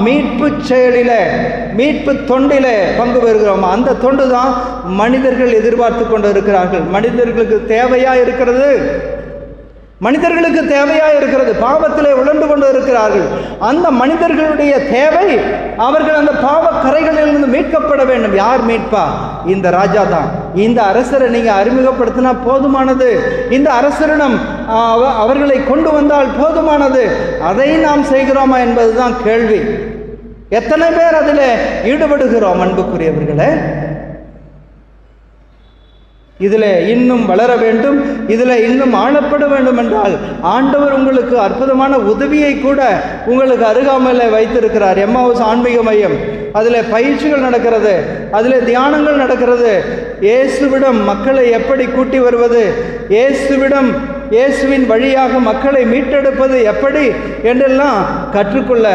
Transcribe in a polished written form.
மீட்பு செயலில், மீட்பு தொண்டிலே பங்கு பெறுகிறோமா? அந்த தொண்டு தான் மனிதர்கள் எதிர்பார்த்து கொண்டு இருக்கிறார்கள். மனிதர்களுக்கு தேவையாக இருக்கிறது, மனிதர்களுக்கு தேவையாக இருக்கிறது. பாவத்திலே உழண்டு கொண்டு இருக்கிறார்கள். அந்த மனிதர்களுடைய தேவை, அவர்கள் அந்த பாவ கரைகளிலிருந்து மீட்கப்பட வேண்டும். யார் மீட்பா? இந்த ராஜா தான். இந்த அரசரை நீங்கள் அறிமுகப்படுத்தினா போதுமானது. இந்த அரசரிடம் அவர்களை கொண்டு வந்தால் போதுமானது. அதை நாம் செய்கிறோமா என்பதுதான் கேள்வி. எத்தனை பேர் அதில் ஈடுபடுகிறோம்? அன்புக்குரியவர்களே, இதில் இன்னும் வளர வேண்டும், இதில் இன்னும் ஆளப்பட வேண்டும் என்றால் ஆண்டவர் உங்களுக்கு அற்புதமான உதவியை கூட உங்களுக்கு அருகாமையில் வைத்திருக்கிறார். எம்மாவுஸ் ஆன்மீக மையம், அதில் பயிற்சிகள் நடக்கிறது, அதில் தியானங்கள் நடக்கிறது. இயேசுவிடம் மக்களை எப்படி கூட்டி வருவது, இயேசுவின் வழியாக மக்களை மீட்டெடுப்பது எப்படி என்றெல்லாம் கற்றுக்கொள்ள